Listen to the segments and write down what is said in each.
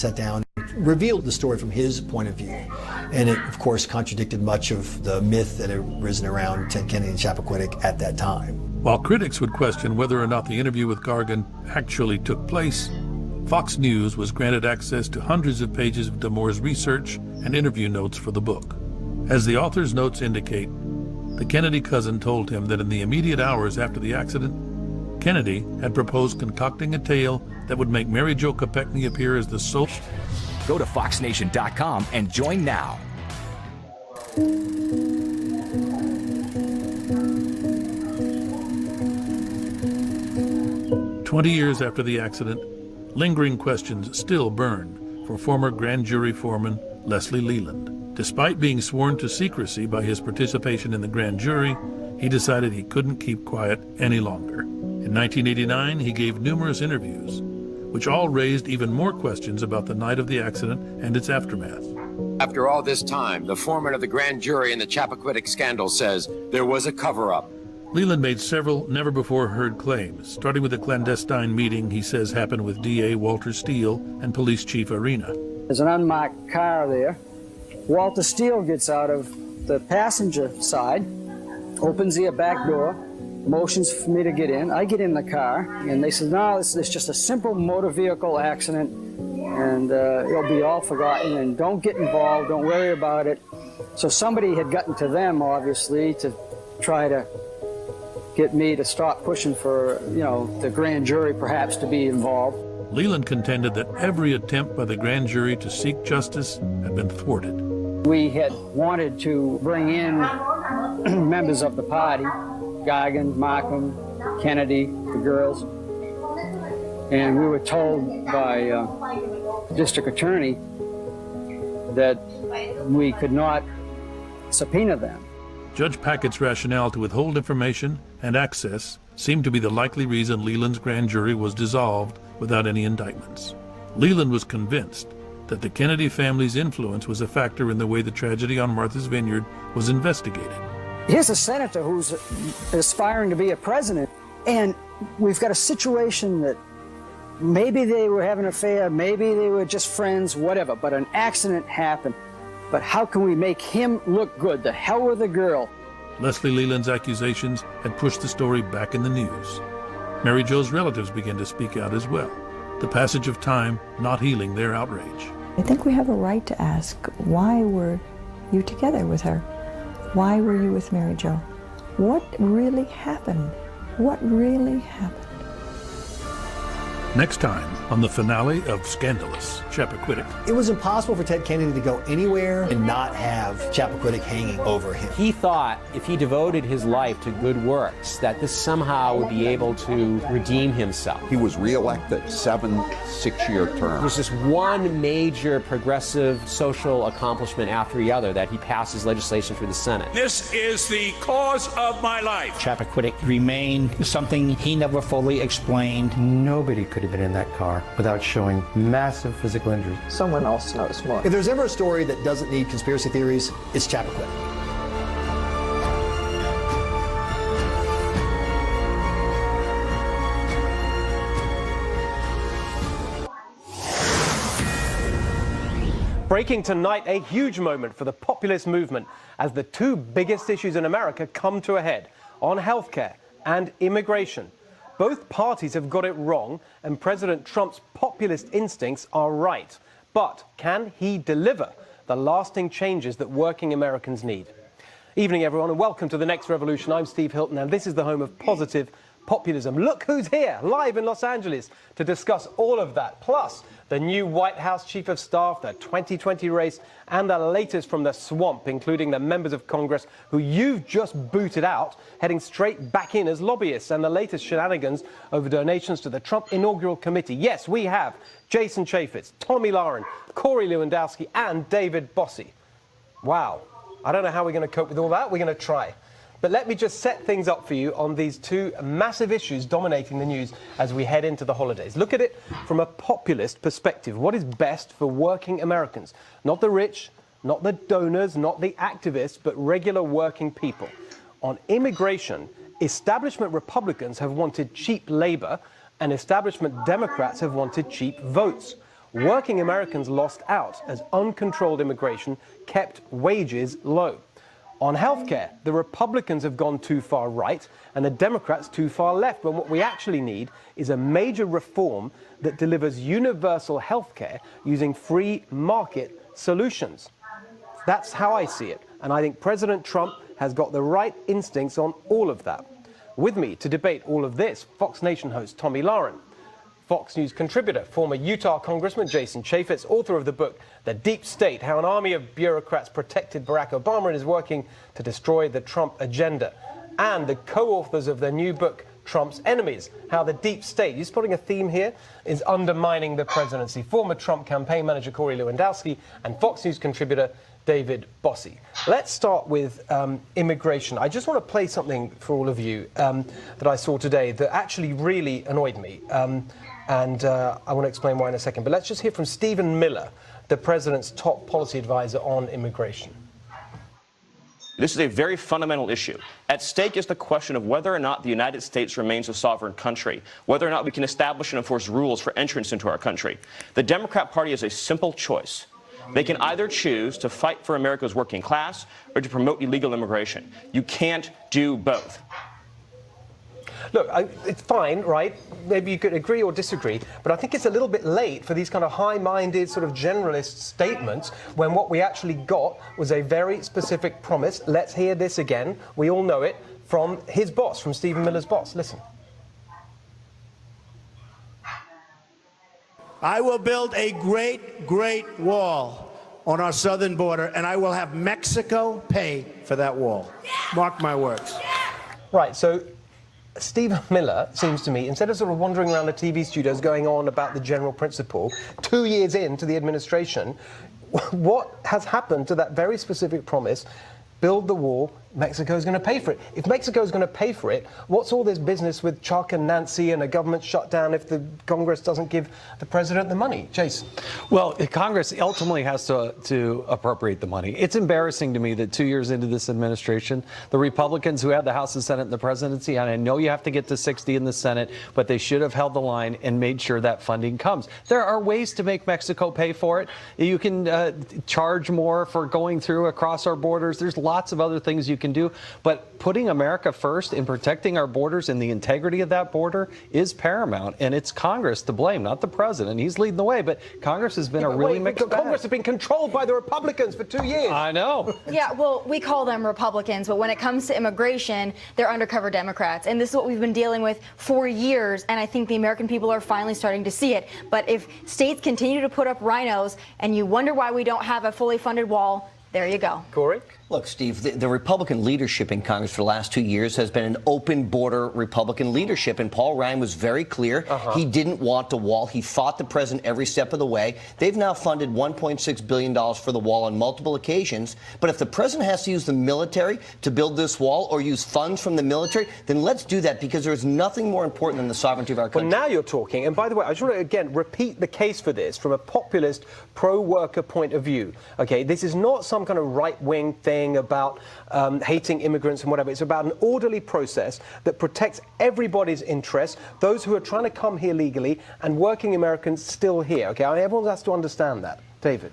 sat down, revealed the story from his point of view. And it, of course, contradicted much of the myth that had risen around Ted Kennedy and Chappaquiddick at that time. While critics would question whether or not the interview with Gargan actually took place, Fox News was granted access to hundreds of pages of Damore's research and interview notes for the book. As the author's notes indicate, the Kennedy cousin told him that in the immediate hours after the accident, Kennedy had proposed concocting a tale that would make Mary Jo Kopechne appear as the sole... Go to foxnation.com and join now. 20 years after the accident, lingering questions still burn for former grand jury foreman Leslie Leland. Despite being sworn to secrecy by his participation in the grand jury, he decided he couldn't keep quiet any longer. In 1989, he gave numerous interviews, which all raised even more questions about the night of the accident and its aftermath. After all this time, the foreman of the grand jury in the Chappaquiddick scandal says there was a cover-up. Leland made several never-before-heard claims, starting with a clandestine meeting he says happened with D.A. Walter Steele and Police Chief Arena. There's an unmarked car there. Walter Steele gets out of the passenger side, opens the back door, motions for me to get in. I get in the car, and they said, no, it's just a simple motor vehicle accident, and it'll be all forgotten, and don't get involved, don't worry about it. So somebody had gotten to them, obviously, to try to get me to stop pushing for, the grand jury perhaps to be involved. Leland contended that every attempt by the grand jury to seek justice had been thwarted. We had wanted to bring in members of the party, Gargan, Markham, Kennedy, the girls, and we were told by the district attorney that we could not subpoena them. Judge Packett's rationale to withhold information and access seemed to be the likely reason Leland's grand jury was dissolved without any indictments. Leland was convinced that the Kennedy family's influence was a factor in the way the tragedy on Martha's Vineyard was investigated. Here's a senator who's aspiring to be a president, and we've got a situation that maybe they were having an affair, maybe they were just friends, whatever, but an accident happened. But how can we make him look good? The hell with the girl. Leslie Leland's accusations had pushed the story back in the news. Mary Jo's relatives began to speak out as well, the passage of time not healing their outrage. I think we have a right to ask, why were you together with her? Why were you with Mary Jo? What really happened? What really happened? Next time on the finale of Scandalous Chappaquiddick. It was impossible for Ted Kennedy to go anywhere and not have Chappaquiddick hanging over him. He thought if he devoted his life to good works, that this somehow would be able to redeem himself. He was reelected 7 6-year terms. There's just one major progressive social accomplishment after the other that he passes legislation through the Senate. This is the cause of my life. Chappaquiddick remained something he never fully explained. Nobody could have been in that car without showing massive physical injuries. Someone else knows more. If there's ever a story that doesn't need conspiracy theories, it's Chappaquiddick. Breaking tonight, a huge moment for the populist movement as the two biggest issues in America come to a head on healthcare and immigration. Both parties have got it wrong, and President Trump's populist instincts are right. But can he deliver the lasting changes that working Americans need? Evening, everyone, and welcome to The Next Revolution. I'm Steve Hilton, and this is the home of positive populism. Look who's here, live in Los Angeles, to discuss all of that, plus the new White House Chief of Staff, the 2020 race, and the latest from the swamp, including the members of Congress who you've just booted out, heading straight back in as lobbyists, and the latest shenanigans over donations to the Trump inaugural committee. Yes, we have Jason Chaffetz, Tommy Lauren, Corey Lewandowski, and David Bossie. Wow. I don't know how we're going to cope with all that. We're going to try. But let me just set things up for you on these two massive issues dominating the news as we head into the holidays. Look at it from a populist perspective. What is best for working Americans? Not the rich, not the donors, not the activists, but regular working people. On immigration, establishment Republicans have wanted cheap labor, and establishment Democrats have wanted cheap votes. working Americans lost out as uncontrolled immigration kept wages low. On healthcare, the Republicans have gone too far right and the Democrats too far left. But what we actually need is a major reform that delivers universal healthcare using free market solutions. That's how I see it. And I think President Trump has got the right instincts on all of that. With me to debate all of this, Fox Nation host Tomi Lahren, Fox News contributor, former Utah Congressman Jason Chaffetz, author of the book The Deep State, How an Army of Bureaucrats Protected Barack Obama and is Working to Destroy the Trump Agenda, and the co-authors of their new book, Trump's Enemies, How the Deep State, you're spotting a theme here, is undermining the presidency. Former Trump campaign manager Corey Lewandowski and Fox News contributor David Bossie. Let's start with immigration. I just want to play something for all of you that I saw today that actually really annoyed me. And I want to explain why in a second. But let's just hear from Stephen Miller, the president's top policy advisor on immigration. This is a very fundamental issue. At stake is the question of whether or not the United States remains a sovereign country, whether or not we can establish and enforce rules for entrance into our country. The Democrat Party has a simple choice. They can either choose to fight for America's working class or to promote illegal immigration. You can't do both. Look, it's fine, right? Maybe you could agree or disagree, but I think it's a little bit late for these kind of high-minded sort of generalist statements when what we actually got was a very specific promise. Let's hear this again. We all know it from his boss, from Stephen Miller's boss. Listen. I will build a great, great wall on our southern border, and I will have Mexico pay for that wall. Mark my words. Right, so Stephen Miller seems to me, instead of sort of wandering around the TV studios going on about the general principle, 2 years into the administration, what has happened to that very specific promise? Build the wall, Mexico's going to pay for it. If Mexico's going to pay for it, what's all this business with Chuck and Nancy and a government shutdown if the Congress doesn't give the president the money? Jason. Well, Congress ultimately has to appropriate the money. It's embarrassing to me that 2 years into this administration, the Republicans who have the House and Senate and the presidency, and I know you have to get to 60 in the Senate, but they should have held the line and made sure that funding comes. There are ways to make Mexico pay for it. You can charge more for going through across our borders. There's lots of other things you can do, but putting America first and protecting our borders and the integrity of that border is paramount, and it's Congress to blame, not the president. He's leading the way, but Congress has been a really mixed bag. Congress has been controlled by the Republicans for 2 years. I know. Yeah, well, we call them Republicans, but when it comes to immigration, they're undercover Democrats, and this is what we've been dealing with for years, and I think the American people are finally starting to see it. But if states continue to put up rhinos and you wonder why we don't have a fully funded wall, there you go. Corey? Look, Steve, the Republican leadership in Congress for the last 2 years has been an open border Republican leadership, and Paul Ryan was very clear. He didn't want the wall. He fought the president every step of the way. They've now funded $1.6 billion for the wall on multiple occasions, but if the president has to use the military to build this wall or use funds from the military, then let's do that, because there's nothing more important than the sovereignty of our country. Well, now you're talking, and by the way, I just want to, again, repeat the case for this from a populist, pro-worker point of view. Okay, this is not some kind of right-wing thing about hating immigrants and whatever. It's about an orderly process that protects everybody's interests, those who are trying to come here legally and working Americans still here. Okay, I mean, everyone has to understand that. David.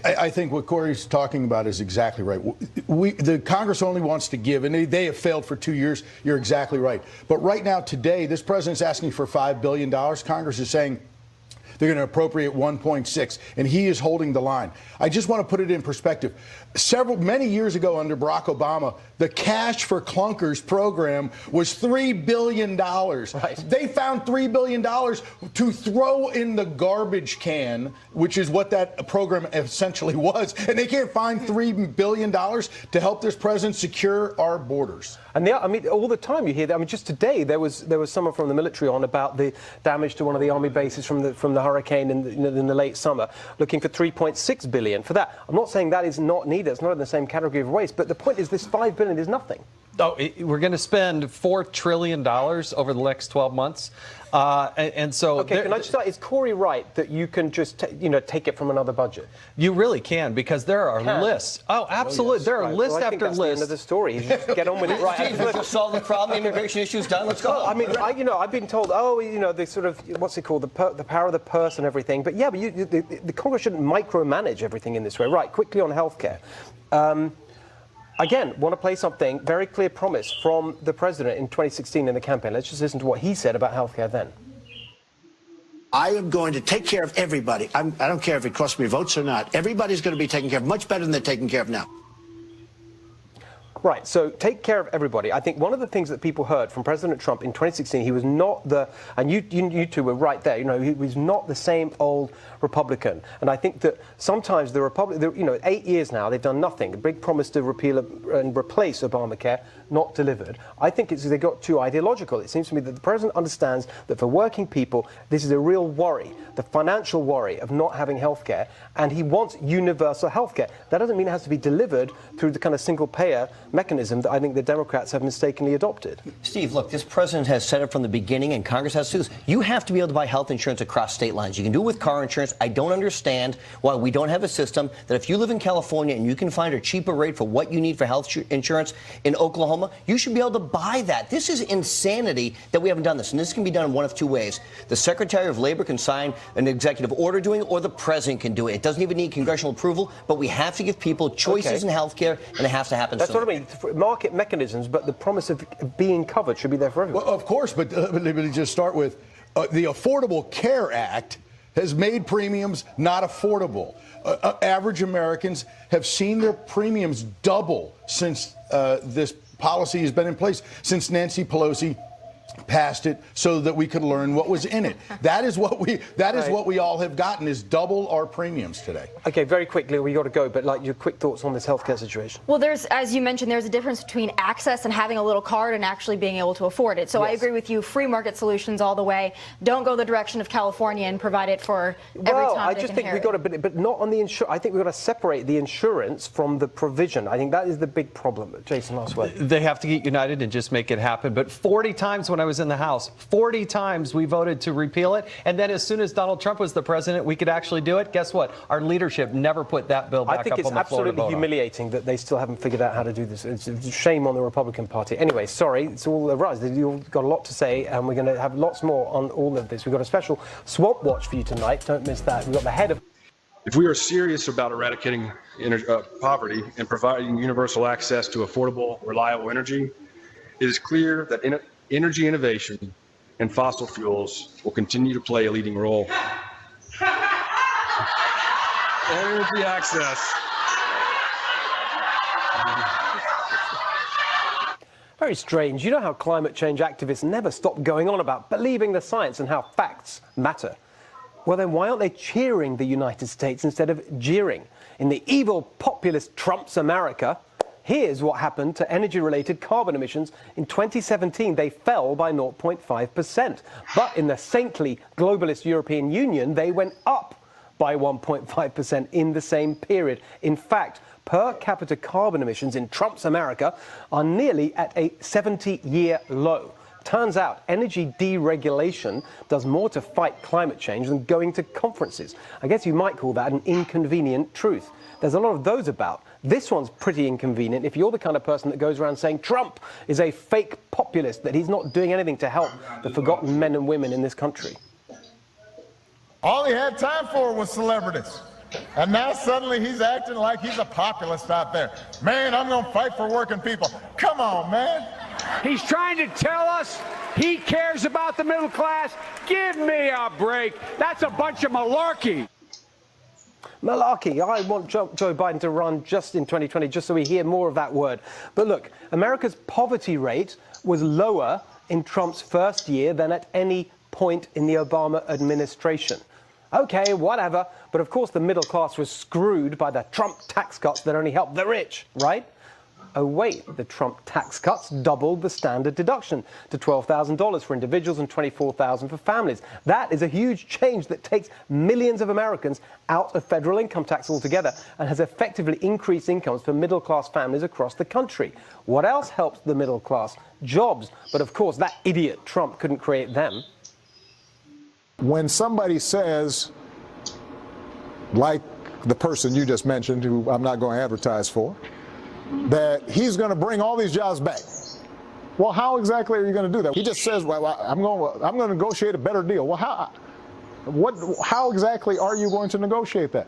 I think what Corey's talking about is exactly right. The Congress only wants to give, and they have failed for 2 years. You're exactly right. But right now, today, this president's asking for $5 billion. Congress is saying they're going to appropriate 1.6, and he is holding the line. I just want to put it in perspective. Many years ago under Barack Obama, the Cash for Clunkers program was $3 billion. Right. They found $3 billion to throw in the garbage can, which is what that program essentially was, and they can't find $3 billion to help this president secure our borders. And I mean, all the time you hear that. I mean, just today there was someone from the military on about the damage to one of the army bases from the hurricane in the late summer, looking for $3.6 billion for that. I'm not saying that is not needed. It's not in the same category of waste. But the point is, this $5 billion is nothing. We're going to spend $4 trillion over the next 12 months. And so... Okay, can I just start? Is Corey right that you can just, take it from another budget? You really can, because there are lists. Oh, absolutely. Yes. There are lists after lists. The end of the story. You just get on with it. Right. Let's solve the problem. Immigration issues done. Let's go. I mean, I've been told, the sort of, what's it called, the power of the purse and everything. But yeah, but the Congress shouldn't micromanage everything in this way. Right, quickly on healthcare. Again, want to play something, very clear promise from the president in 2016 in the campaign. Let's just listen to what he said about healthcare then. I am going to take care of everybody. I don't care if it costs me votes or not. Everybody's going to be taken care of much better than they're taken care of now. Right, so take care of everybody. I think one of the things that people heard from President Trump in 2016, he was not and you two were right there, he was not the same old Republican. And I think that sometimes the Republican, 8 years now, they've done nothing. The big promise to repeal and replace Obamacare, not delivered. I think they got too ideological. It seems to me that the president understands that for working people, this is a real worry, the financial worry of not having health care, and he wants universal health care. That doesn't mean it has to be delivered through the kind of single-payer mechanism that I think the Democrats have mistakenly adopted. Steve, look, this president has said it from the beginning, and Congress has to do this. You have to be able to buy health insurance across state lines. You can do it with car insurance. I don't understand why we don't have a system that if you live in California and you can find a cheaper rate for what you need for health insurance in Oklahoma, you should be able to buy that. This is insanity that we haven't done this, and this can be done in one of two ways. The Secretary of Labor can sign an executive order doing it, or the president can do it. It doesn't even need congressional approval, but we have to give people choices in health care, and it has to happen soon. That's what I mean. Market mechanisms, but the promise of being covered should be there for everyone. Well, of course, but let me just start with the Affordable Care Act has made premiums not affordable. Average Americans have seen their premiums double since this policy has been in place, since Nancy Pelosi passed it so that we could learn what was in it. That is what we all have gotten, is double our premiums today. Okay, very quickly, we got to go, but your quick thoughts on this healthcare situation. Well, as you mentioned, there's a difference between access and having a little card and actually being able to afford it. So yes. I agree with you, free market solutions all the way. Don't go the direction of California and provide it for every time. Well, I just think we got to, but not on the insurance. I think we've got to separate the insurance from the provision. I think that is the big problem. Jason, last word. They have to get united and just make it happen. But 40 times when I was in the House, 40 times we voted to repeal it, and then as soon as Donald Trump was the president, we could actually do it. Guess what? Our leadership never put that bill back up on the floor. I think it's absolutely humiliating that they still haven't figured out how to do this. It's a shame on the Republican Party. Anyway, sorry, it's all the rise. You've got a lot to say, and we're going to have lots more on all of this. We've got a special Swamp Watch for you tonight. Don't miss that. We've got the head of... If we are serious about eradicating poverty and providing universal access to affordable, reliable energy, it is clear that energy innovation and fossil fuels will continue to play a leading role. Energy access. Very strange. You know how climate change activists never stop going on about believing the science and how facts matter. Well, then why aren't they cheering the United States instead of jeering? In the evil populist Trump's America, here's what happened to energy-related carbon emissions. In 2017, they fell by 0.5%. But in the saintly globalist European Union, they went up by 1.5% in the same period. In fact, per capita carbon emissions in Trump's America are nearly at a 70-year low. Turns out energy deregulation does more to fight climate change than going to conferences. I guess you might call that an inconvenient truth. There's a lot of those about. This one's pretty inconvenient if you're the kind of person that goes around saying Trump is a fake populist, that he's not doing anything to help the forgotten men and women in this country. All he had time for was celebrities. And now suddenly he's acting like he's a populist out there. Man, I'm going to fight for working people. Come on, man. He's trying to tell us he cares about the middle class. Give me a break. That's a bunch of malarkey. Malarkey. I want Joe Biden to run just in 2020, just so we hear more of that word. But look, America's poverty rate was lower in Trump's first year than at any point in the Obama administration. Okay, whatever. But of course, the middle class was screwed by the Trump tax cuts that only helped the rich, right? Oh wait, the Trump tax cuts doubled the standard deduction to $12,000 for individuals and $24,000 for families. That is a huge change that takes millions of Americans out of federal income tax altogether and has effectively increased incomes for middle-class families across the country. What else helps the middle class? Jobs. But of course, that idiot Trump couldn't create them. When somebody says, like the person you just mentioned, who I'm not going to advertise for, that he's going to bring all these jobs back. Well, how exactly are you going to do that? He just says, well, I'm going to negotiate a better deal. Well, how exactly are you going to negotiate that?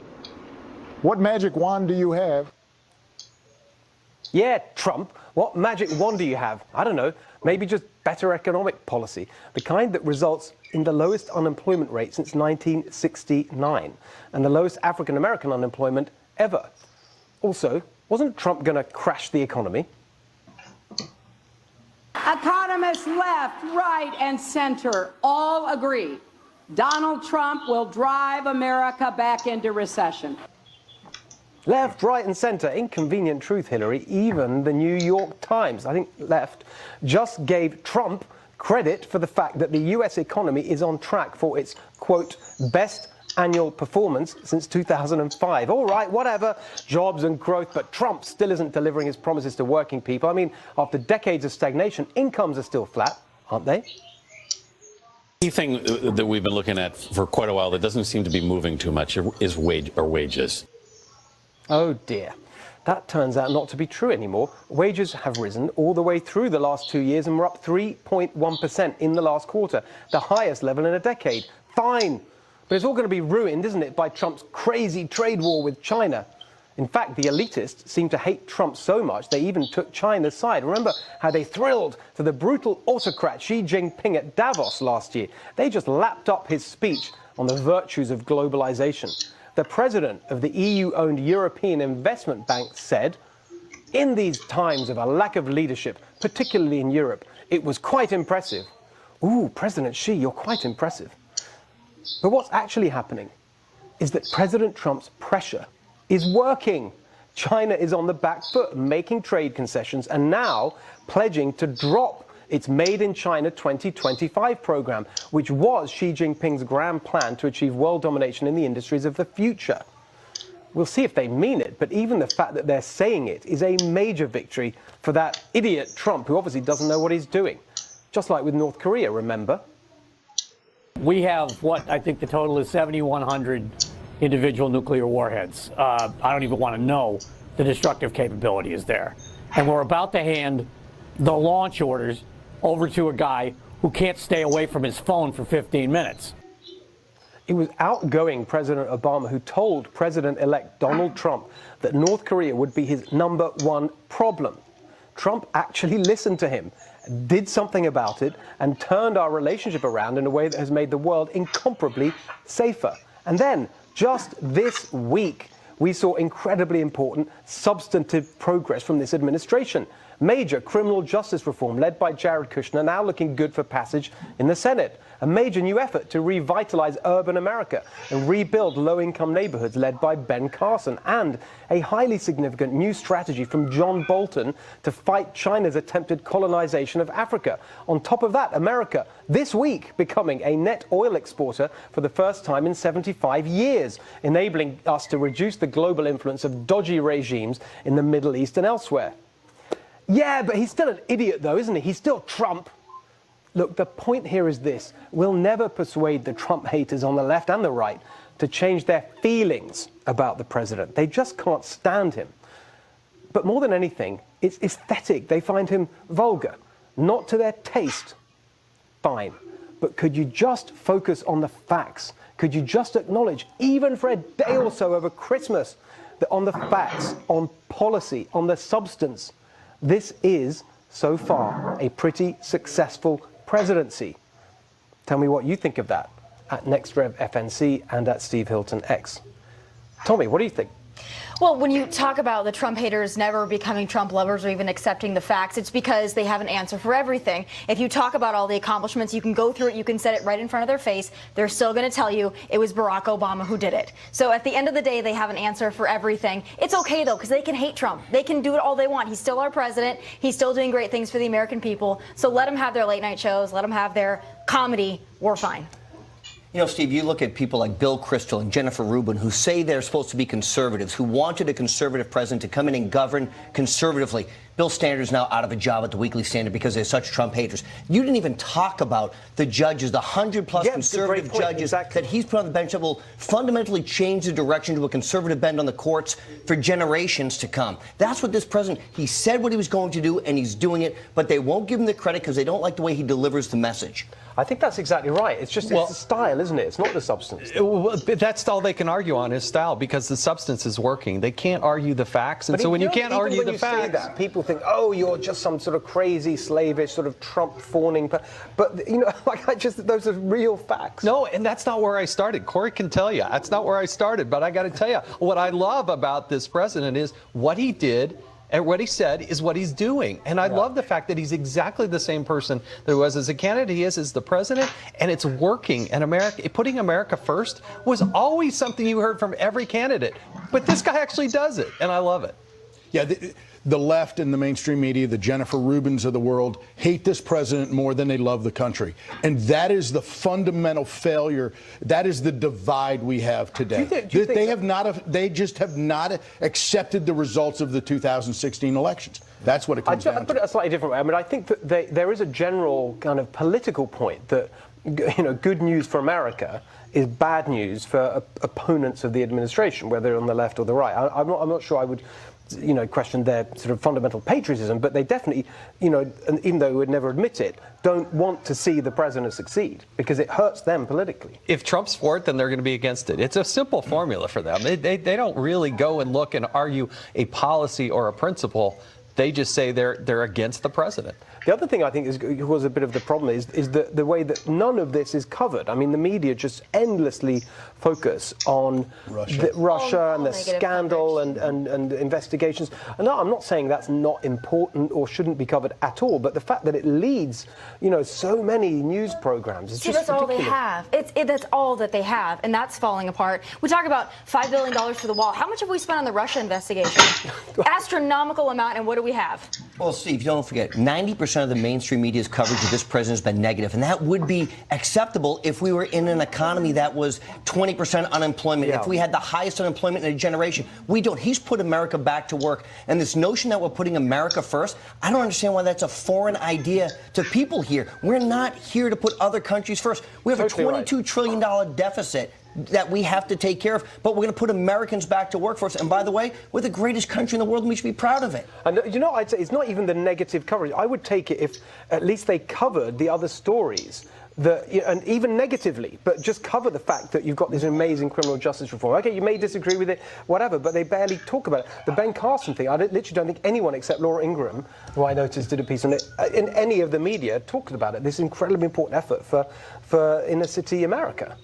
What magic wand do you have? Yeah, Trump, what magic wand do you have? I don't know, maybe just better economic policy, the kind that results in the lowest unemployment rate since 1969 and the lowest African-American unemployment ever. Also, wasn't Trump going to crash the economy? Economists left, right, and center all agree Donald Trump will drive America back into recession. Left, right, and center. Inconvenient truth, Hillary. Even the New York Times, I think left, just gave Trump credit for the fact that the U.S. economy is on track for its, quote, best annual performance since 2005. All right, whatever, jobs and growth, but Trump still isn't delivering his promises to working people. I mean, after decades of stagnation, incomes are still flat, aren't they? The thing that we've been looking at for quite a while that doesn't seem to be moving too much is wages. Oh dear. That turns out not to be true anymore. Wages have risen all the way through the last 2 years and we're up 3.1% in the last quarter, the highest level in a decade. Fine. But it's all going to be ruined, isn't it, by Trump's crazy trade war with China. In fact, the elitists seem to hate Trump so much they even took China's side. Remember how they thrilled to the brutal autocrat Xi Jinping at Davos last year? They just lapped up his speech on the virtues of globalization. The president of the EU-owned European Investment Bank said, in these times of a lack of leadership, particularly in Europe, it was quite impressive. Ooh, President Xi, you're quite impressive. But what's actually happening is that President Trump's pressure is working. China is on the back foot, making trade concessions and now pledging to drop its Made in China 2025 program, which was Xi Jinping's grand plan to achieve world domination in the industries of the future. We'll see if they mean it, but even the fact that they're saying it is a major victory for that idiot Trump, who obviously doesn't know what he's doing. Just like with North Korea, remember? We have what I think the total is 7,100 individual nuclear warheads. I don't even want to know the destructive capability is there. And we're about to hand the launch orders over to a guy who can't stay away from his phone for 15 minutes. It was outgoing President Obama who told President-elect Donald Trump that North Korea would be his #1 problem. Trump actually listened to him, did something about it, and turned our relationship around in a way that has made the world incomparably safer. And then, just this week, we saw incredibly important substantive progress from this administration. Major criminal justice reform led by Jared Kushner now looking good for passage in the Senate. A major new effort to revitalize urban America and rebuild low-income neighborhoods led by Ben Carson. And a highly significant new strategy from John Bolton to fight China's attempted colonization of Africa. On top of that, America this week becoming a net oil exporter for the first time in 75 years, enabling us to reduce the global influence of dodgy regimes in the Middle East and elsewhere. Yeah, but he's still an idiot, though, isn't he? He's still Trump. Look, the point here is this. We'll never persuade the Trump haters on the left and the right to change their feelings about the president. They just can't stand him. But more than anything, it's aesthetic. They find him vulgar, not to their taste. Fine. But could you just focus on the facts? Could you just acknowledge, even for a day or so over Christmas, that on the facts, on policy, on the substance, this is, so far, a pretty successful presidency? Tell me what you think of that at NextRevFNC and at Steve Hilton X. Tommy, what do you think? Well, when you talk about the Trump haters never becoming Trump lovers or even accepting the facts, it's because they have an answer for everything. If you talk about all the accomplishments, you can go through it, you can set it right in front of their face. They're still going to tell you it was Barack Obama who did it. So at the end of the day, they have an answer for everything. It's okay, though, because they can hate Trump. They can do it all they want. He's still our president. He's still doing great things for the American people. So let them have their late night shows. Let them have their comedy. We're fine. You know, Steve, you look at people like Bill Kristol and Jennifer Rubin who say they're supposed to be conservatives, who wanted a conservative president to come in and govern conservatively. Bill Standard's now out of a job at the Weekly Standard because they're such Trump haters. You didn't even talk about the judges, the 100-plus conservative judges that he's put on the bench that will fundamentally change the direction to a conservative bend on the courts for generations to come. That's what this president, he said what he was going to do, and he's doing it, but they won't give him the credit because they don't like the way he delivers the message. I think that's exactly right. It's just it's the style, isn't it? It's not the substance. Well, that's all they can argue on, is style, because the substance is working. They can't argue the facts, and so when you can't argue the facts, people think, oh, you're just some sort of crazy, slavish, sort of Trump fawning. But you know, like those are real facts. No, and that's not where I started. Corey can tell you that's not where I started. But I got to tell you, what I love about this president is what he did. And what he said is what he's doing. And I love the fact that he's exactly the same person that he was as a candidate, he is as the president, and it's working. And putting America first was always something you heard from every candidate. But this guy actually does it, and I love it. Yeah, the left and the mainstream media, the Jennifer Rubins of the world, hate this president more than they love the country. And that is the fundamental failure. That is the divide we have today. They just have not accepted the results of the 2016 elections. That's what it comes down to. I'd put it a slightly different way. I mean, I think that there is a general kind of political point that, you know, good news for America is bad news for opponents of the administration, whether on the left or the right. I'm not sure I would, you know, question their sort of fundamental patriotism, but they definitely, you know, and even though they would never admit it, don't want to see the president succeed because it hurts them politically. If Trump's for it, then they're going to be against it. It's a simple formula for them. They don't really go and look and argue a policy or a principle. They just say they're against the president. The other thing I think was a bit of the problem is the way that none of this is covered. I mean, the media just endlessly focus on Russia and the scandal and investigations. And no, I'm not saying that's not important or shouldn't be covered at all, but the fact that it leads, you know, so many news programs is just ridiculous. That's all they have. That's all that they have, and that's falling apart. We talk about $5 billion for the wall. How much have we spent on the Russia investigation? Astronomical amount, and what do we have? Well, Steve, don't forget, 90% of the mainstream media's coverage of this president has been negative, and that would be acceptable if we were in an economy that was 20% unemployment, if we had the highest unemployment in a generation. We don't. He's put America back to work, and this notion that we're putting America first, I don't understand why that's a foreign idea to people here. We're not here to put other countries first. We have a $22 trillion deficit that we have to take care of, but we're going to put Americans back to work for us. And by the way, we're the greatest country in the world, and we should be proud of it. And you know, I'd say it's not even the negative coverage. I would take it if at least they covered the other stories. And even negatively, but just cover the fact that you've got this amazing criminal justice reform. Okay, you may disagree with it, whatever, but they barely talk about it. The Ben Carson thing, I literally don't think anyone except Laura Ingraham, who I noticed did a piece on it, in any of the media talked about it. This incredibly important effort for inner city America.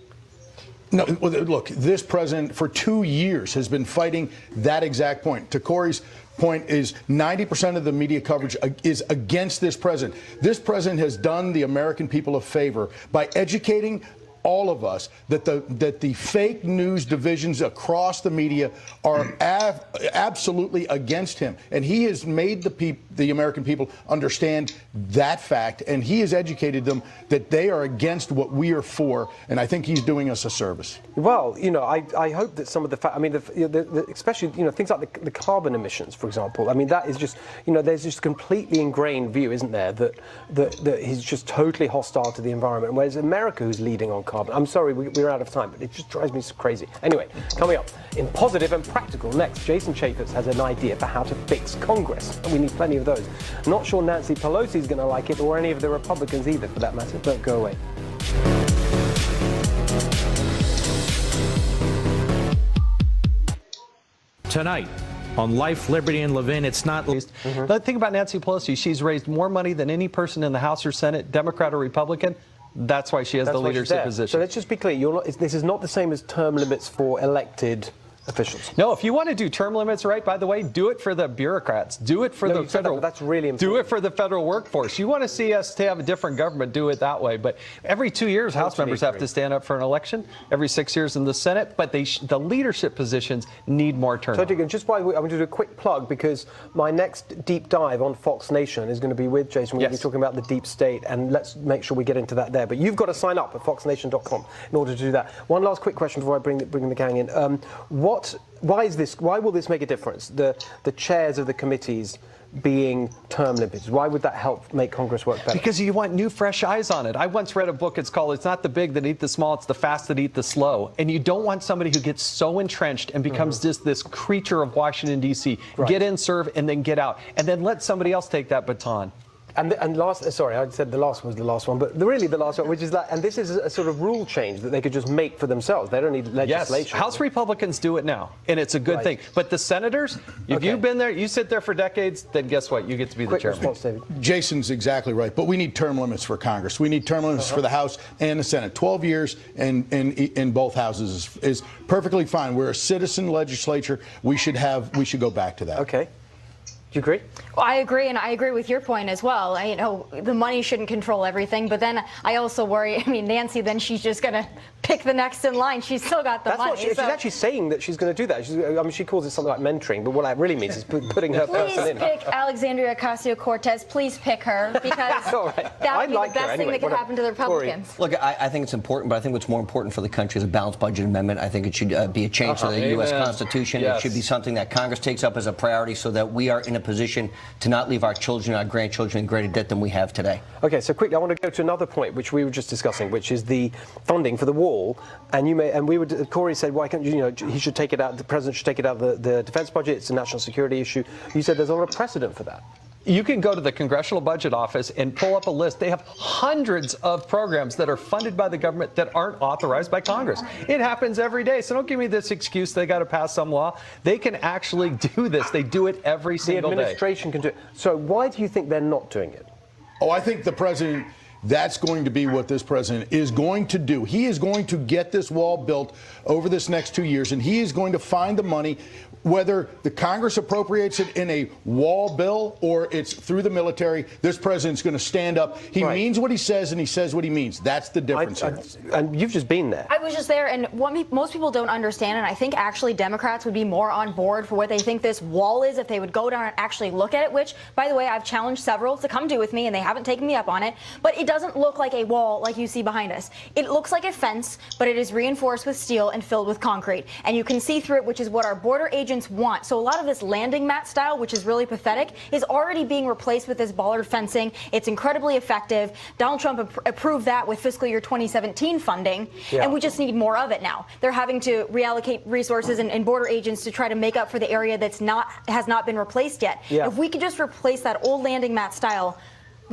No, look, this president for 2 years has been fighting that exact point. To Corey's point is 90% of the media coverage is against this president. This president has done the American people a favor by educating all of us that the fake news divisions across the media are absolutely against him, and he has made the American people understand that fact, and he has educated them that they are against what we are for, and I think he's doing us a service. Well, you know, I hope that some of the I mean, especially, you know, things like the carbon emissions, for example. I mean, that is just, you know, there's just a completely ingrained view, isn't there, that he's just totally hostile to the environment, whereas America who's leading on carbon. I'm sorry, we're out of time, but it just drives me so crazy. Anyway, coming up, in Positive and Practical next, Jason Chaffetz has an idea for how to fix Congress, and we need plenty of those. Not sure Nancy Pelosi is going to like it, or any of the Republicans either, for that matter. Don't go away. Tonight on Life, Liberty, and Levin, it's not least. The thing about Nancy Pelosi, she's raised more money than any person in the House or Senate, Democrat or Republican. That's why she has the leadership position. So let's just be clear. This is not the same as term limits for elected officials. No, if you want to do term limits right, by the way, do it for the bureaucrats. Do it for the federal. That's really important. Do it for the federal workforce. You want to see us to have a different government, do it that way. But every 2 years, House members have to stand up for an election. Every 6 years in the Senate. But the leadership positions need more turnout. So, just why I'm going to do a quick plug, because my next deep dive on Fox Nation is going to be with Jason. We're going to be talking about the deep state, and let's make sure we get into that there. But you've got to sign up at foxnation.com in order to do that. One last quick question before I bring the gang in. Why will this make a difference? The chairs of the committees being term limits. Why would that help make Congress work better? Because you want new, fresh eyes on it. I once read a book, it's called It's Not the Big That Eat the Small, It's the Fast That Eat the Slow. And you don't want somebody who gets so entrenched and becomes just this creature of Washington, D.C. Right. Get in, serve, and then get out. And then let somebody else take that baton. And last, sorry, I said the last was the last one, but really the last one, which is that, and this is a sort of rule change that they could just make for themselves. They don't need legislation. Yes, House Republicans do it now, and it's a good thing. But the senators, if you've been there, you sit there for decades, then guess what? You get to be the chairman. Response, David. Jason's exactly right, but we need term limits for Congress. We need term limits for the House and the Senate. 12 years in both houses is perfectly fine. We're a citizen legislature. We should go back to that. Okay. Do you agree? Well, I agree, and I agree with your point as well. The money shouldn't control everything, but then I also worry, Nancy, then she's just going to pick the next in line. She's still got the money. She's actually saying that she's going to do that. She calls it something like mentoring, but what that really means is putting her person in. Please pick Alexandria Ocasio-Cortez. Please pick her, because that would be the best thing that could happen to the Republicans. Look, I think it's important, but I think what's more important for the country is a balanced budget amendment. I think it should be a change to the U.S. Constitution. Yes. It should be something that Congress takes up as a priority so that we are in a position to not leave our children and our grandchildren in greater debt than we have today. Okay, so quickly, I want to go to another point which we were just discussing, which is the funding for the wall. And Corey said, why can't he should take it out? The president should take it out of the defense budget. It's a national security issue. You said there's a lot of precedent for that. You can go to the Congressional Budget Office and pull up a list. They have hundreds of programs that are funded by the government that aren't authorized by Congress. It happens every day. So don't give me this excuse they got to pass some law. They can actually do this. They do it every single day. The administration can do it. So why do you think they're not doing it? I think the president, that's going to be what this president is going to do. He is going to get this wall built over this next 2 years, and he is going to find the money. Whether the Congress appropriates it in a wall bill or it's through the military, this president's going to stand up. He means what he says, and he says what he means. That's the difference. And you've just been there. I was just there, and what most people don't understand, and I think actually Democrats would be more on board for what they think this wall is if they would go down and actually look at it, which, by the way, I've challenged several to come do with me, and they haven't taken me up on it. But it doesn't look like a wall like you see behind us. It looks like a fence, but it is reinforced with steel and filled with concrete. And you can see through it, which is what our border agents want. So a lot of this landing mat style, which is really pathetic, is already being replaced with this bollard fencing. It's incredibly effective. Donald Trump approved that with fiscal year 2017 funding, and we just need more of it now. They're having to reallocate resources and border agents to try to make up for the area has not been replaced yet. If we could just replace that old landing mat style,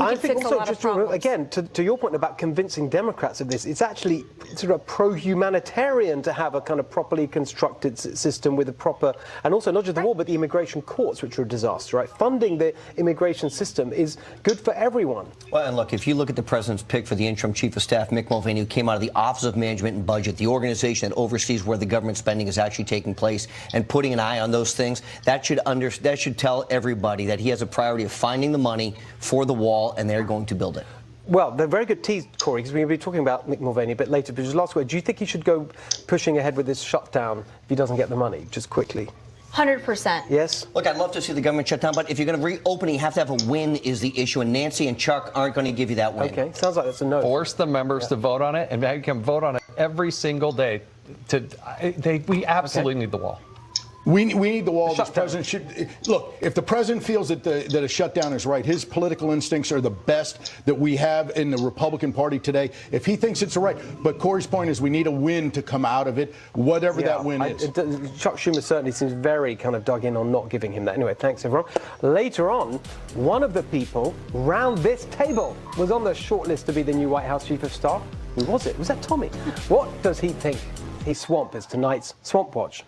I think also, just again, to your point about convincing Democrats of this, it's actually sort of pro-humanitarian to have a kind of properly constructed system with a proper, and also not just the wall, but the immigration courts, which are a disaster, right? Funding the immigration system is good for everyone. Well, and look, if you look at the president's pick for the interim chief of staff, Mick Mulvaney, who came out of the Office of Management and Budget, the organization that oversees where the government spending is actually taking place, and putting an eye on those things, that should tell everybody that he has a priority of finding the money for the wall, and they're going to build it. Well, they're very good tease, Corey, because we're going to be talking about Mick Mulvaney a bit later. But just last word, do you think he should go pushing ahead with this shutdown if he doesn't get the money? Just quickly. 100%. Yes? Look, I'd love to see the government shut down, but if you're going to reopen, you have to have a win is the issue, and Nancy and Chuck aren't going to give you that win. Okay, sounds like that's a no. Force the members to vote on it, and they can vote on it every single day. We absolutely need the wall. We need the wall. This president should look. If the president feels that a shutdown is right, his political instincts are the best that we have in the Republican Party today. If he thinks it's right, but Corey's point is we need a win to come out of it, whatever that win is. Chuck Schumer certainly seems very kind of dug in on not giving him that. Anyway, thanks everyone. Later on, one of the people round this table was on the shortlist to be the new White House Chief of Staff. Who was it? Was that Tommy? What does he think? His swamp is tonight's Swamp Watch.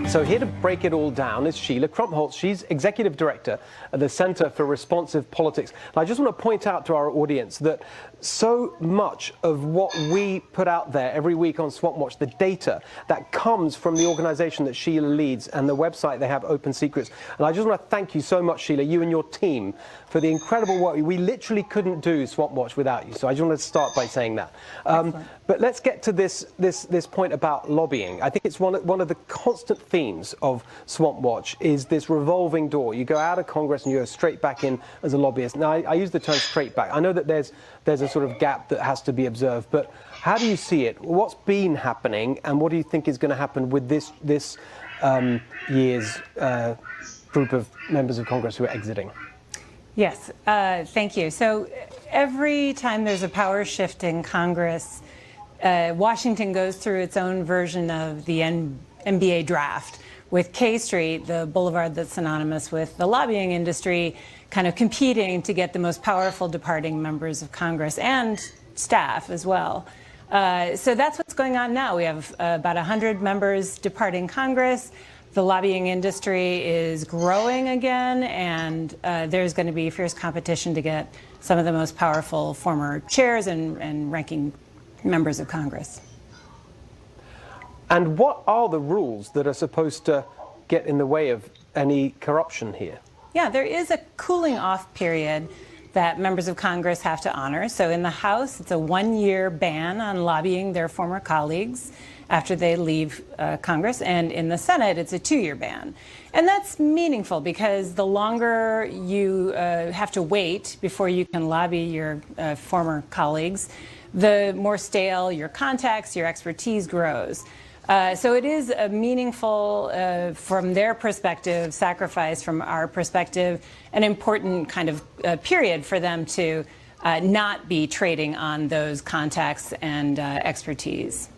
So here to break it all down is Sheila Krumpholz. She's Executive Director at the Center for Responsive Politics. And I just want to point out to our audience that so much of what we put out there every week on Swamp Watch, the data that comes from the organization that Sheila leads and the website they have, Open Secrets. And I just want to thank you so much, Sheila, you and your team, for the incredible work. We literally couldn't do Swamp Watch without you. So I just want to start by saying that. But let's get to this point about lobbying. I think it's one of the constant themes of Swamp Watch is this revolving door. You go out of Congress and you go straight back in as a lobbyist. Now, I use the term straight back. I know that there's a sort of gap that has to be observed, but how do you see it? What's been happening, and what do you think is going to happen with this year's group of members of Congress who are exiting? Yes, thank you. So every time there's a power shift in Congress, Washington goes through its own version of the NBA draft, with K Street, the boulevard that's synonymous with the lobbying industry, kind of competing to get the most powerful departing members of Congress and staff as well. So that's what's going on now. We have about 100 members departing Congress. The lobbying industry is growing again, and there's going to be fierce competition to get some of the most powerful former chairs and ranking members of Congress. And what are the rules that are supposed to get in the way of any corruption here? Yeah, there is a cooling off period that members of Congress have to honor. So in the House, it's a 1-year ban on lobbying their former colleagues after they leave Congress. And in the Senate, it's a 2-year ban. And that's meaningful because the longer you have to wait before you can lobby your former colleagues, the more stale your contacts, your expertise grows. So it is a meaningful, from their perspective, sacrifice from our perspective, an important kind of period for them to not be trading on those contacts and expertise.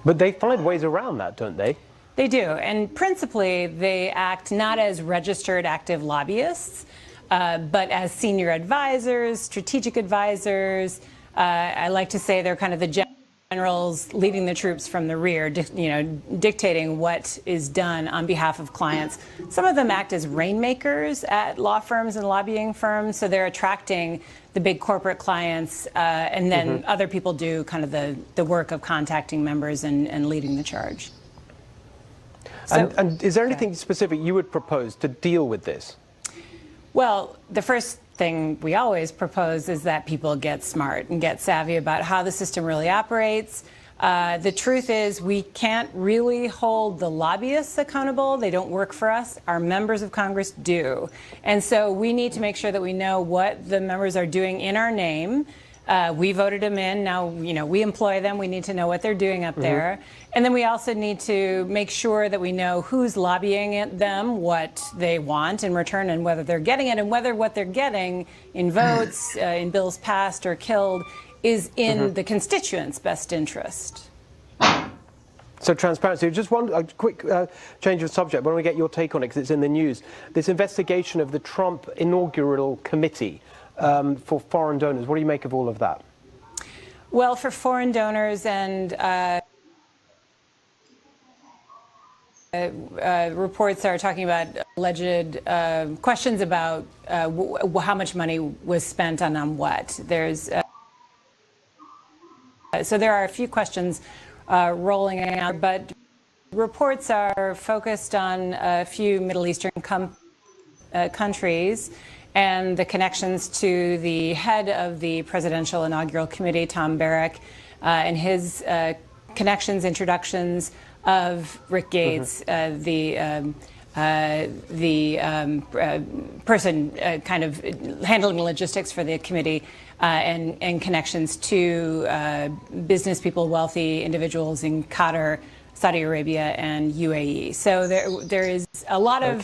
But they find ways around that, don't they? They do. And principally, they act not as registered active lobbyists, but as senior advisors, strategic advisors. I like to say they're kind of the generals leading the troops from the rear, dictating what is done on behalf of clients. Some of them act as rainmakers at law firms and lobbying firms, so they're attracting the big corporate clients, and then other people do kind of the work of contacting members and leading the charge. So, and is there anything specific you would propose to deal with this? Well, the first thing we always propose is that people get smart and get savvy about how the system really operates. The truth is we can't really hold the lobbyists accountable. They don't work for us. Our members of Congress do. And so we need to make sure that we know what the members are doing in our name. We voted them in. Now, we employ them. We need to know what they're doing up there. And then we also need to make sure that we know who's lobbying at them, what they want in return, and whether they're getting it, and whether what they're getting in votes, in bills passed or killed, is in the constituents' best interest. So transparency. Just a quick change of subject. Why don't we get your take on it, because it's in the news. This investigation of the Trump inaugural committee for foreign donors. What do you make of all of that? Well, for foreign donors and reports are talking about alleged questions about how much money was spent on what. There's so there are a few questions rolling out, but reports are focused on a few Middle Eastern countries and the connections to the head of the Presidential Inaugural Committee, Tom Barrack, and his connections, introductions of Rick Gates, the person kind of handling the logistics for the committee, and connections to business people, wealthy individuals in Qatar, Saudi Arabia, and UAE. So there is a lot of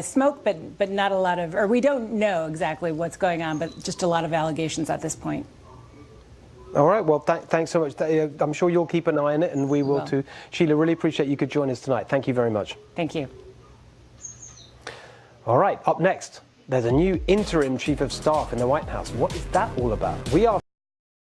smoke, but not a lot of, or we don't know exactly what's going on, but just a lot of allegations at this point. All right. Well, thanks so much. I'm sure you'll keep an eye on it, and we will too. Sheila, really appreciate you could join us tonight. Thank you very much. Thank you. All right. Up next, there's a new interim chief of staff in the White House. What is that all about? We are